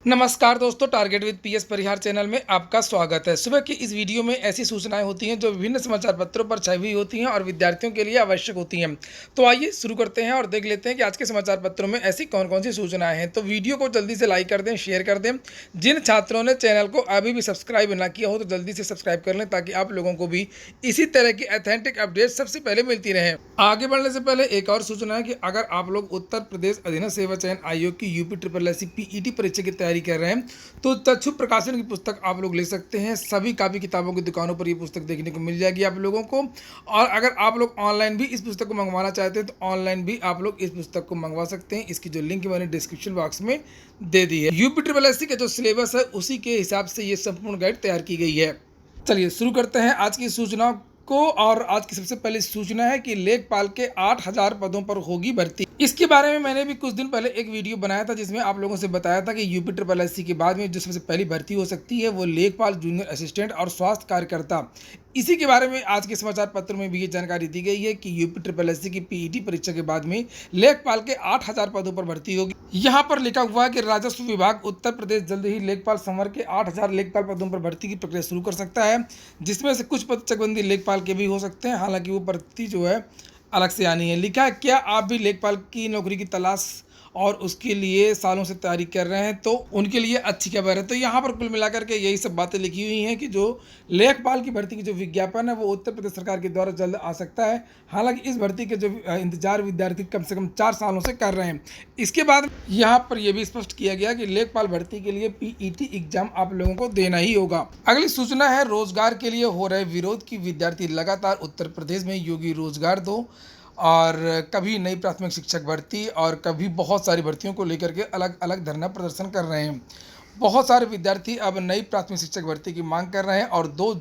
नमस्कार दोस्तों, target with PS Parihar channel में आपका स्वागत है। सुबह की इस वीडियो में ऐसी सूचनाएं होती हैं जो विभिन्न समाचार पत्रों पर छाई हुई होती हैं और विद्यार्थियों के लिए आवश्यक होती हैं। तो आइए शुरू करते हैं और देख लेते हैं कि आज के समाचार पत्रों में ऐसी कौन-कौन सी सूचनाएं हैं। तो वीडियो को जल्दी से लाइक कर दें, शेयर कर दें। जिन छात्रों ने चैनल को अभी भी सब्सक्राइब ना किया हो तो जल्दी से सब्सक्राइब कर लें ताकि आप लोगों को भी इसी तरह की ऑथेंटिक अपडेट सबसे पहले मिलती रहें। आगे बढ़ने से पहले एक और सूचना है कि अगर आप लोग उत्तर प्रदेश अधीनस्थ सेवा चयन आयोग की यूपी ट्रिपल एस पीईटी परीक्षा की तैयारी कर रहे हैं तो चक्षु प्रकाशन की पुस्तक आप लोग ले सकते हैं। सभी कापी किताबों की दुकानों पर ये पुस्तक देखने को मिल जाएगी आप लोगों को। और अगर आप लोग ऑनलाइन भी इस पुस्तक को मंगवाना चाहते हैं तो ऑनलाइन भी आप लोग इस पुस्तक को मंगवा सकते हैं। इसकी जो लिंक मैंने डिस्क्रिप्शन बॉक्स में दे दी है। यूपी ट्रिपल एस का जो सिलेबस है उसी के हिसाब से ये संपूर्ण गाइड तैयार की गई है। चलिए शुरू करते हैं आज की सूचना को। और आज की सबसे पहली सूचना है कि लेखपाल के 8000 पदों पर होगी भर्ती। इसके बारे में मैंने भी कुछ दिन पहले एक वीडियो बनाया था जिसमें आप लोगों से बताया था कि यूपी ट्रिपल एस के बाद में जो सबसे पहली भर्ती हो सकती है वो लेखपाल, जूनियर असिस्टेंट और स्वास्थ्य कार्यकर्ता। इसी के बारे में आज के समाचार पत्र में भी ये जानकारी दी गई है कि यूपी ट्रिपल एस की पीईटी परीक्षा के बाद में लेखपाल के 8000 पदों पर भर्ती होगी। यहाँ पर लिखा हुआ है कि राजस्व विभाग उत्तर प्रदेश जल्द ही लेखपाल संवर्ग के 8000 लेखपाल पदों पर भर्ती की प्रक्रिया शुरू कर सकता है, जिसमें से कुछ पद चकबंदी लेखपाल के भी हो सकते हैं। हालांकि वो भर्ती जो है अलग से आनी है। लिखा है, क्या आप भी लेखपाल की नौकरी की तलाश और उसके लिए सालों से तैयारी कर रहे हैं तो उनके लिए अच्छी खबर है। तो यहाँ पर कुल मिलाकर के यही सब बातें लिखी हुई हैं कि जो लेखपाल की भर्ती की जो विज्ञापन है वो उत्तर प्रदेश सरकार के द्वारा जल्द आ सकता है। हालांकि इस भर्ती के जो इंतजार विद्यार्थी कम से कम 4 सालों से कर रहे हैं। इसके बाद यहाँ पर यह भी स्पष्ट किया गया कि लेखपाल भर्ती के लिए पीईटी एग्जाम आप लोगों को देना ही होगा। अगली सूचना है, रोजगार के लिए हो रहे विरोध की विद्यार्थी लगातार उत्तर प्रदेश में योगी रोजगार दो और कभी नई प्राथमिक शिक्षक भर्ती और कभी बहुत सारी भर्तियों को लेकर के अलग अलग धरना प्रदर्शन कर रहे हैं। बहुत सारे विद्यार्थी अब नई प्राथमिक शिक्षक भर्ती की मांग कर रहे हैं और 2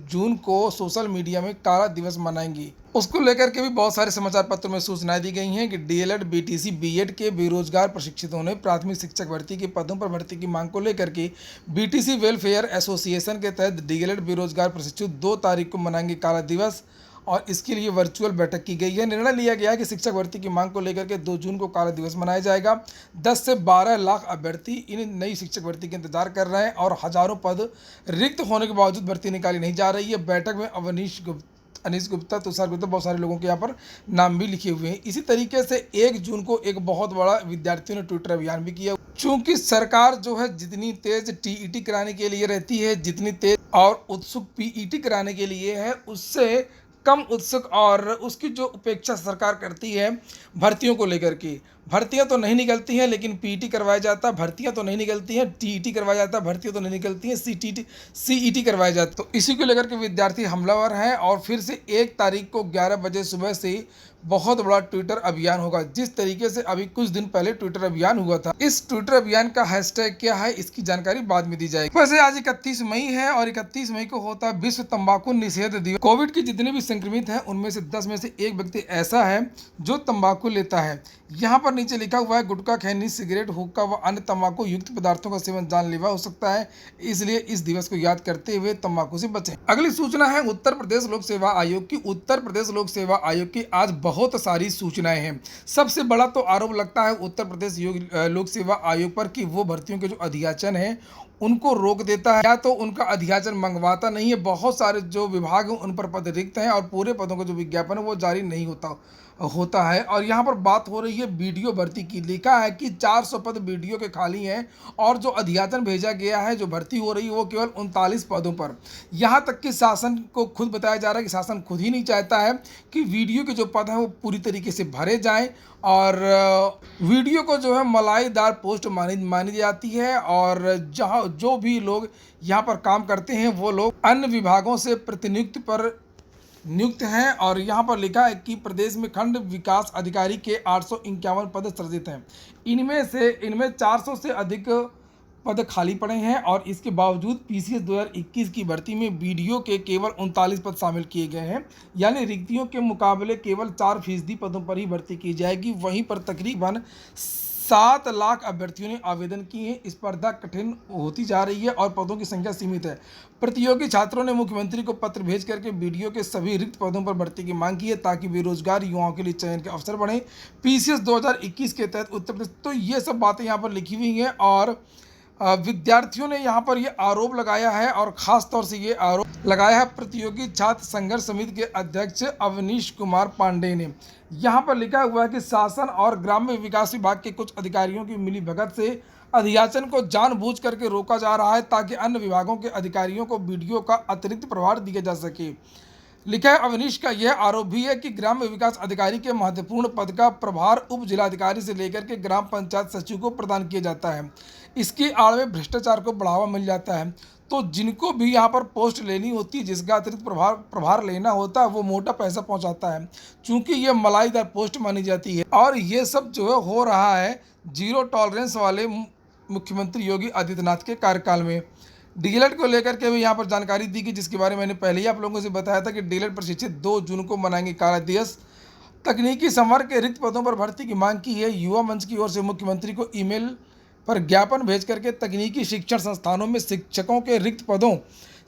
जून को सोशल मीडिया में काला दिवस मनाएंगी। उसको लेकर के भी बहुत सारे समाचार पत्रों में सूचनाएं दी गई हैं कि डीएलएड, बीटीसी, बीएड के बेरोजगार प्रशिक्षितों ने प्राथमिक शिक्षक भर्ती के पदों पर भर्ती की मांग को लेकर के बीटीसी वेलफेयर एसोसिएशन के तहत डीएलएड बेरोजगार प्रशिक्षित 2 तारीख को मनाएंगे काला दिवस और इसके लिए वर्चुअल बैठक की गई है। निर्णय लिया गया है कि शिक्षक भर्ती की मांग को लेकर के 2 जून को काला दिवस मनाया जाएगा। 10 से 12 लाख अभ्यर्थी इन नई शिक्षक भर्ती के इंतजार कर रहे हैं और हजारों पद रिक्त होने के बावजूद भर्ती निकाली नहीं जा रही है। बैठक में अनीश गुप्ता, तुषार गुप्ता, बहुत सारे लोगों के यहाँ पर नाम भी लिखे हुए हैं। इसी तरीके से 1 जून को एक बहुत बड़ा विद्यार्थियों ने ट्विटर अभियान भी किया। चूंकि सरकार जो है जितनी तेज टीईटी कराने के लिए रहती है, जितनी तेज और उत्सुक पीईटी कराने के लिए है, उससे कम उत्सुक और उसकी जो उपेक्षा सरकार करती है भर्तियों को लेकर के। भर्तियां तो नहीं निकलती हैं लेकिन पीईटी करवाया जाता है, भर्तियां तो नहीं निकलती हैं, टीईटी करवाया जाता है, भर्तियां तो नहीं निकलती हैं, सीईटी करवाया जाता है। तो इसी को लेकर के विद्यार्थी हमलावर हैं और फिर से 1 तारीख को 11 बजे सुबह से बहुत बड़ा ट्विटर अभियान होगा। जिस तरीके से अभी कुछ दिन पहले ट्विटर अभियान हुआ था, इस ट्विटर अभियान का हैशटैग क्या है इसकी जानकारी बाद में दी जाएगी। वैसे आज 31 मई है और 31 मई को होता है विश्व तंबाकू निषेध दिवस। कोविड के जितने भी संक्रमित हैं उनमें से 10 में से 1 व्यक्ति ऐसा है जो तंबाकू लेता है। यहाँ पर नीचे लिखा हुआ है, गुटखा, खैनी, सिगरेट, हुक्का व अन्य तंबाकू युक्त पदार्थों का सेवन जानलेवा हो सकता है, इसलिए इस दिवस को याद करते हुए तंबाकू से बचें। अगली सूचना है उत्तर प्रदेश लोक सेवा आयोग की। उत्तर प्रदेश लोक सेवा आयोग की आज बहुत सारी सूचनाएं हैं। सबसे बड़ा तो आरोप लगता है उत्तर प्रदेश लोक सेवा आयोग पर कि वो भर्तियों के जो अध्याचन है उनको रोक देता है या तो उनका अध्याचन मंगवाता नहीं है। बहुत सारे जो विभाग हैं उन पर पद रिक्त हैं और पूरे पदों का जो विज्ञापन है वो जारी नहीं होता है। और यहाँ पर बात हो रही है बीडीओ भर्ती की। लिखा है कि 400 पद बीडीओ के खाली हैं और जो अध्याचन भेजा गया है, जो भर्ती हो रही है वो केवल 39 पदों पर। यहाँ तक कि शासन को खुद बताया जा रहा है कि शासन खुद ही नहीं चाहता है कि वीडियो के जो पद हैं वो पूरी तरीके से भरे जाएं और वीडियो को जो है मलाईदार पोस्ट मानी जाती है। और जहाँ जो भी लोग यहाँ पर काम करते हैं वो लोग अन्य विभागों से प्रतिनियुक्ति पर नियुक्त हैं। और यहाँ पर लिखा है कि प्रदेश में खंड विकास अधिकारी के 851 पद सृजित हैं। इनमें 400 से अधिक पद खाली पड़े हैं और इसके बावजूद पीसीएस 2021 की भर्ती में बीडीओ के केवल 39 पद शामिल किए गए हैं। यानी रिक्तियों के मुकाबले केवल 4% पदों पर ही भर्ती की जाएगी। वहीं पर तकरीबन 7 लाख अभ्यर्थियों ने आवेदन किए हैं। स्पर्धा कठिन होती जा रही है और पदों की संख्या सीमित है। प्रतियोगी छात्रों ने मुख्यमंत्री को पत्र भेज करके बीडीओ के सभी रिक्त पदों पर भर्ती की मांग की है ताकि बेरोजगार युवाओं के लिए चयन के अवसर बढ़े। पीसीएस 2021 के तहत उत्तर प्रदेश, तो ये सब बातें यहाँ पर लिखी हुई हैं। और विद्यार्थियों ने यहाँ पर ये आरोप लगाया है और ख़ास तौर से ये आरोप लगाया है प्रतियोगी छात्र संघर्ष समिति के अध्यक्ष अवनीश कुमार पांडे ने। यहाँ पर लिखा हुआ है कि शासन और ग्राम्य विकास विभाग के कुछ अधिकारियों की मिलीभगत से अध्याचन को जानबूझ करके रोका जा रहा है ताकि अन्य विभागों के अधिकारियों को वीडियो का अतिरिक्त प्रभार दिया जा सके। लिखा है अवनीश का यह आरोप भी है कि ग्राम्य विकास अधिकारी के महत्वपूर्ण पद का प्रभार उप जिलाधिकारी से लेकर के ग्राम पंचायत सचिव को प्रदान किया जाता है। इसकी आड़ में भ्रष्टाचार को बढ़ावा मिल जाता है। तो जिनको भी यहाँ पर पोस्ट लेनी होती है, जिसका अतिरिक्त प्रभार लेना होता है, वो मोटा पैसा पहुँचाता है, चूँकि ये मलाईदार पोस्ट मानी जाती है। और ये सब जो है हो रहा है जीरो टॉलरेंस वाले मुख्यमंत्री योगी आदित्यनाथ के कार्यकाल में। डीएलएड को लेकर के भी यहाँ पर जानकारी दी गई, जिसके बारे में मैंने पहले ही आप लोगों से बताया था कि डीएलएड प्रशिक्षित 2 जून को मनाएंगे काला दिवस। तकनीकी संवर्ग के रिक्त पदों पर भर्ती की मांग की है। युवा मंच की ओर से मुख्यमंत्री को ईमेल पर ज्ञापन भेज करके तकनीकी शिक्षण संस्थानों में शिक्षकों के रिक्त पदों,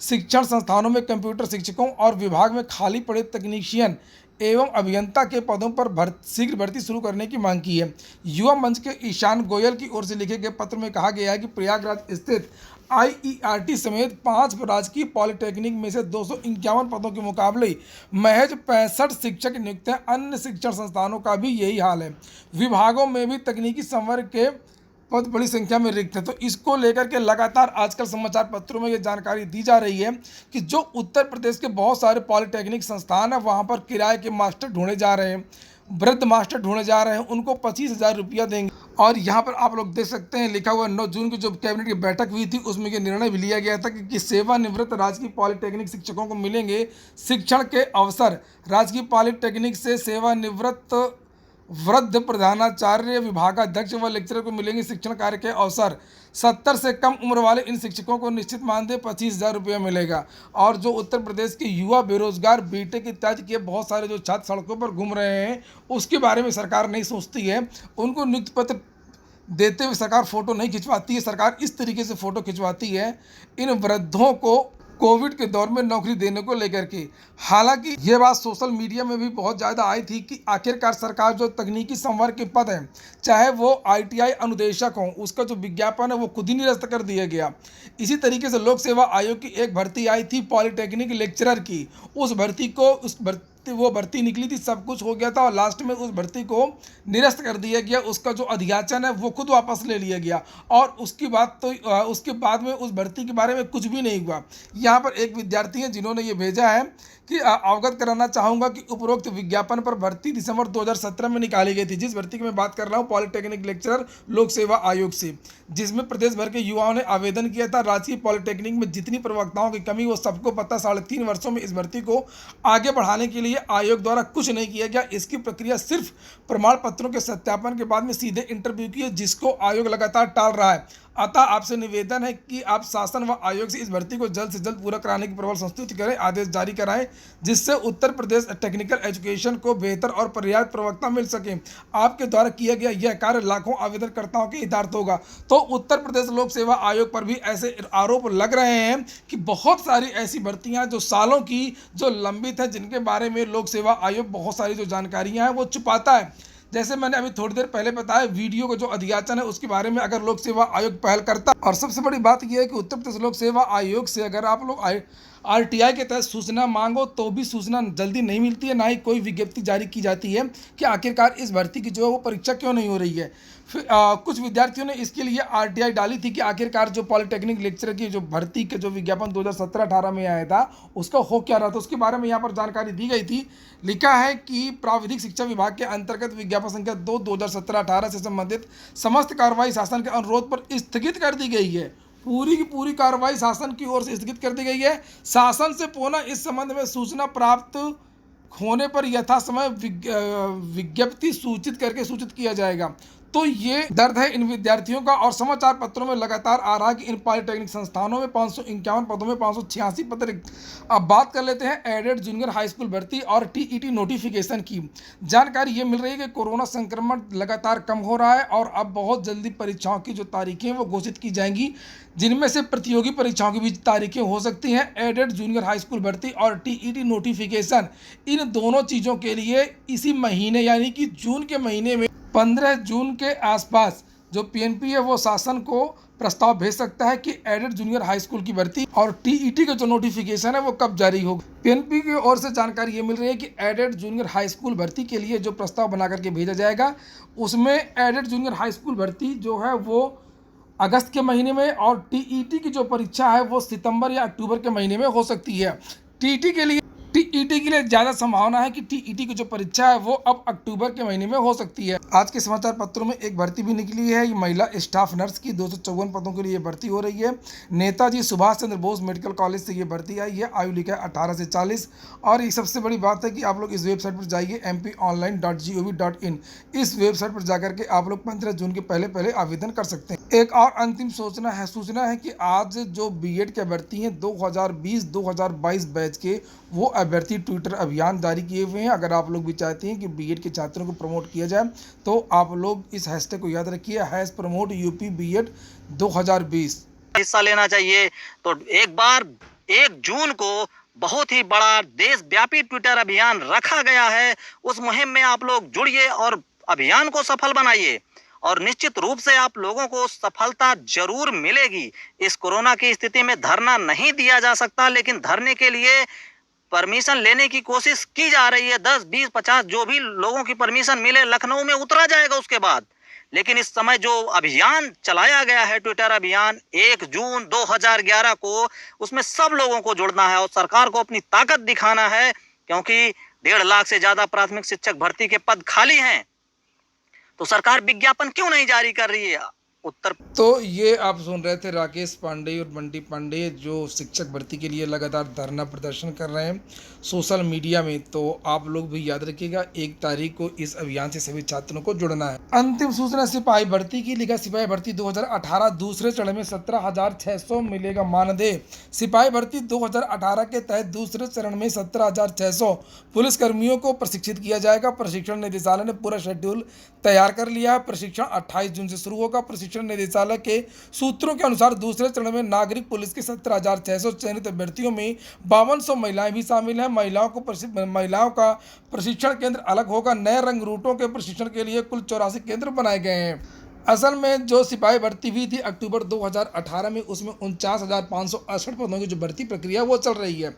शिक्षण संस्थानों में कंप्यूटर शिक्षकों और विभाग में खाली पड़े तकनीशियन एवं अभियंता के पदों पर शीघ्र भर्ती शुरू करने की मांग की है। युवा मंच के ईशान गोयल की ओर से लिखे गए पत्र में कहा गया है कि प्रयागराज स्थित आईईआरटी समेत 5 राजकीय पॉलिटेक्निक में से 251 पदों के मुकाबले महज 65 शिक्षक नियुक्त हैं। अन्य शिक्षण संस्थानों का भी यही हाल है। विभागों में भी तकनीकी संवर्ग के पद बड़ी संख्या में रिक्त है। तो इसको लेकर के लगातार आजकल समाचार पत्रों में ये जानकारी दी जा रही है कि जो उत्तर प्रदेश के बहुत सारे पॉलिटेक्निक संस्थान है, वहाँ पर किराए के मास्टर ढूंढे जा रहे हैं, वृद्ध मास्टर ढूंढे जा रहे हैं, उनको 25,000 रुपया देंगे। और यहाँ पर आप लोग देख सकते हैं लिखा हुआ 9 जून की जो कैबिनेट की बैठक हुई थी, उसमें ये निर्णय भी लिया गया था कि सेवानिवृत्त राजकीय पॉलिटेक्निक शिक्षकों को मिलेंगे शिक्षण के अवसर। राजकीय पॉलिटेक्निक से सेवानिवृत्त वृद्ध प्रधानाचार्य, विभागाध्यक्ष व लेक्चरर को मिलेंगे शिक्षण कार्य के अवसर। 70 से कम उम्र वाले इन शिक्षकों को निश्चित मानदेय 25,000 रुपया मिलेगा। और जो उत्तर प्रदेश के युवा बेरोजगार बीटेक इत्यादि के बहुत सारे जो छात्र सड़कों पर घूम रहे हैं, उसके बारे में सरकार नहीं सोचती है। उनको नियुक्ति पत्र देते हुए सरकार फ़ोटो नहीं खिंचवाती है। सरकार इस तरीके से फ़ोटो खिंचवाती है इन वृद्धों को कोविड के दौर में नौकरी देने को लेकर के। हालांकि ये बात सोशल मीडिया में भी बहुत ज़्यादा आई थी कि आखिरकार सरकार जो तकनीकी संवर्ग के पद हैं, चाहे वो आईटीआई अनुदेशक हों, उसका जो विज्ञापन है वो खुद ही निरस्त कर दिया गया। इसी तरीके से लोक सेवा आयोग की एक भर्ती आई थी पॉलिटेक्निक लेक्चरर की, वो भर्ती निकली थी, सब कुछ हो गया था और लास्ट में उस भर्ती को निरस्त कर दिया गया। उसका जो अध्याचन है वो खुद वापस ले लिया गया और उसके बाद में उस भर्ती के बारे में कुछ भी नहीं हुआ। यहाँ पर एक विद्यार्थी है जिन्होंने ये भेजा है कि अवगत कराना चाहूँगा कि उपरोक्त विज्ञापन पर भर्ती दिसंबर 2017 में निकाली गई थी। जिस भर्ती की मैं बात कर रहा हूँ पॉलिटेक्निक लेक्चरर लोक सेवा आयोग से, जिसमें प्रदेश भर के युवाओं ने आवेदन किया था। राजकीय पॉलिटेक्निक में जितनी प्रवक्ताओं की कमी वो सबको पता। 3.5 वर्षों में इस भर्ती को आगे बढ़ाने के लिए आयोग द्वारा कुछ नहीं किया गया। इसकी प्रक्रिया सिर्फ प्रमाण पत्रों के सत्यापन के बाद में सीधे इंटरव्यू की है, जिसको आयोग लगातार टाल रहा है। अतः आपसे निवेदन है कि आप शासन व आयोग से इस भर्ती को जल्द से जल्द पूरा कराने की प्रबल संस्तुति करें, आदेश जारी कराएं, जिससे उत्तर प्रदेश टेक्निकल एजुकेशन को बेहतर और पर्याप्त प्रवक्ता मिल सके। आपके द्वारा किया गया यह कार्य लाखों आवेदनकर्ताओं के हितार्थ होगा। तो उत्तर प्रदेश लोक सेवा आयोग पर भी ऐसे आरोप लग रहे हैं कि बहुत सारी ऐसी भर्तियां जो सालों की जो लंबित है, जिनके बारे में लोक सेवा आयोग बहुत सारी जो जानकारियां हैं वो छुपाता है। जैसे मैंने अभी थोड़ी देर पहले बताया, वीडियो का जो अध्याचन है उसके बारे में अगर लोक सेवा आयोग पहल करता। और सबसे बड़ी बात यह है कि उत्तर प्रदेश लोक सेवा आयोग से अगर आप लोग आरटीआई के तहत सूचना मांगो तो भी सूचना जल्दी नहीं मिलती है, ना ही कोई विज्ञप्ति जारी की जाती है कि आखिरकार इस भर्ती की जो है वो परीक्षा क्यों नहीं हो रही है। फिर कुछ विद्यार्थियों ने इसके लिए आरटीआई डाली थी कि आखिरकार जो पॉलिटेक्निक लेक्चरर की जो भर्ती के जो विज्ञापन 2017-18 में आया था उसका हो क्या रहा था, उसके बारे में यहाँ पर जानकारी दी गई थी। लिखा है कि प्राविधिक शिक्षा विभाग के अंतर्गत विज्ञापन संख्या 2/2017-18 से संबंधित समस्त कार्रवाई शासन के अनुरोध पर स्थगित कर दी गई है। पूरी की पूरी कार्रवाई शासन की ओर से स्थगित कर दी गई है। शासन से पुनः इस संबंध में सूचना प्राप्त होने पर यथासमय विज्ञप्ति सूचित किया जाएगा। तो ये दर्द है इन विद्यार्थियों का। और समाचार पत्रों में लगातार आ रहा है कि इन पॉलिटेक्निक संस्थानों में 551 पदों में 586 पद रिक्त। अब बात कर लेते हैं एडेड जूनियर हाई स्कूल भर्ती और टीईटी नोटिफिकेशन की। जानकारी ये मिल रही है कि कोरोना संक्रमण लगातार कम हो रहा है और अब बहुत जल्दी परीक्षाओं की जो तारीखें वो घोषित की जाएंगी, जिनमें से प्रतियोगी परीक्षाओं की भी तारीखें हो सकती हैं। एडेड जूनियर हाई स्कूल भर्ती और टीईटी नोटिफिकेशन, इन दोनों चीज़ों के लिए इसी महीने यानी कि जून के महीने में 15 जून के आसपास जो पीएनपी है वो शासन को प्रस्ताव भेज सकता है कि एडेड जूनियर हाई स्कूल की भर्ती और टीईटी का जो नोटिफिकेशन है वो कब जारी होगा। पीएनपी की ओर से जानकारी ये मिल रही है कि एडेड जूनियर हाई स्कूल भर्ती के लिए जो प्रस्ताव बना करके भेजा जाएगा उसमें एडेड जूनियर हाई स्कूल भर्ती जो है वो अगस्त के महीने में और टीईटी की जो परीक्षा है वो सितंबर या अक्टूबर के महीने में हो सकती है। टीईटी के लिए ज़्यादा संभावना है कि टीईटी की जो परीक्षा है वो अब अक्टूबर के महीने में हो सकती है। आज के समाचार पत्रों में एक भर्ती भी निकली है, ये महिला स्टाफ नर्स की 254 पदों के लिए भर्ती हो रही है। नेताजी सुभाष चंद्र बोस मेडिकल कॉलेज से ये भर्ती आई है। आयु लिखा है 18 से 40। और ये सबसे बड़ी बात है कि आप लोग इस वेबसाइट पर जाइए mponline.gov.in। इस वेबसाइट पर जाकर के आप लोग 15 जून के पहले आवेदन कर सकते हैं। एक और अंतिम सूचना है कि आज जो बीएड के भर्ती हैं 2020-2022 बैच के वो अभ्यर्थी ट्विटर अभियान जारी किए हुए हैं। अगर आप लोग भी चाहते हैं कि बीएड के छात्रों को प्रमोट किया जाए तो आप लोग इस हैशटैग को याद रखिए, #प्रमोट यूपी बीएड 2020। हिस्सा लेना चाहिए। तो एक बार 1 जून को बहुत ही बड़ा देशव्यापी ट्विटर अभियान रखा गया है। उस मुहिम में आप लोग जुड़िए और अभियान को सफल बनाइए और निश्चित रूप से आप लोगों को सफलता जरूर मिलेगी। इस कोरोना की स्थिति में धरना नहीं दिया जा सकता, लेकिन धरने के लिए परमिशन लेने की कोशिश की जा रही है। 10, 20, 50 जो भी लोगों की परमिशन मिले, लखनऊ में उतरा जाएगा उसके बाद। लेकिन इस समय जो अभियान चलाया गया है, ट्विटर अभियान 1 जून 2011 को, उसमें सब लोगों को जुड़ना है और सरकार को अपनी ताकत दिखाना है, क्योंकि 1.5 लाख से ज्यादा प्राथमिक शिक्षक भर्ती के पद खाली हैं। तो सरकार विज्ञापन क्यों नहीं जारी कर रही है? तो ये आप सुन रहे थे राकेश पांडे और बंटी पांडे जो शिक्षक भर्ती के लिए लगातार धरना प्रदर्शन कर रहे हैं सोशल मीडिया में। तो आप लोग भी याद रखिएगा 1 तारीख को इस अभियान से सभी छात्रों को जुड़ना है। अंतिम सूचना सिपाही भर्ती की लिखा, सिपाही भर्ती 2018 दूसरे चरण में 17,600 मिलेगा मानदेय। सिपाही भर्ती 2018 के तहत दूसरे चरण में 17,600 पुलिस कर्मियों को प्रशिक्षित किया जाएगा। प्रशिक्षण निदेशालय ने पूरा शेड्यूल तैयार कर लिया है। प्रशिक्षण 28 जून से शुरू होगा। प्रशिक्षण निदेशालय के सूत्रों के अनुसार दूसरे चरण में नागरिक पुलिस के 17,600 चयनित अभ्यर्थियों में 5200 महिलाएं भी शामिल हैं। महिलाओं का प्रशिक्षण केंद्र अलग होगा। नए रंग रूटों के प्रशिक्षण के लिए कुल 84 केंद्र बनाए गए हैं। असल में जो सिपाही भर्ती हुई थी अक्टूबर 2018 में, उसमें 49,568 पदों की जो भर्ती प्रक्रिया वो चल रही है।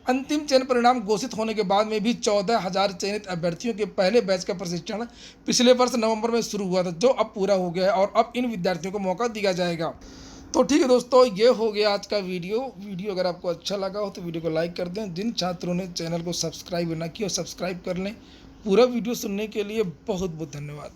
अंतिम चयन परिणाम घोषित होने के बाद में भी 14,000 चयनित अभ्यर्थियों के पहले बैच का प्रशिक्षण पिछले वर्ष नवंबर में शुरू हुआ था, जो अब पूरा हो गया है और अब इन विद्यार्थियों को मौका दिया जाएगा। तो ठीक है दोस्तों, ये हो गया आज का वीडियो अगर आपको अच्छा लगा हो तो वीडियो को लाइक कर दें। जिन छात्रों ने चैनल को सब्सक्राइब ना किया सब्सक्राइब कर लें। पूरा वीडियो सुनने के लिए बहुत बहुत धन्यवाद।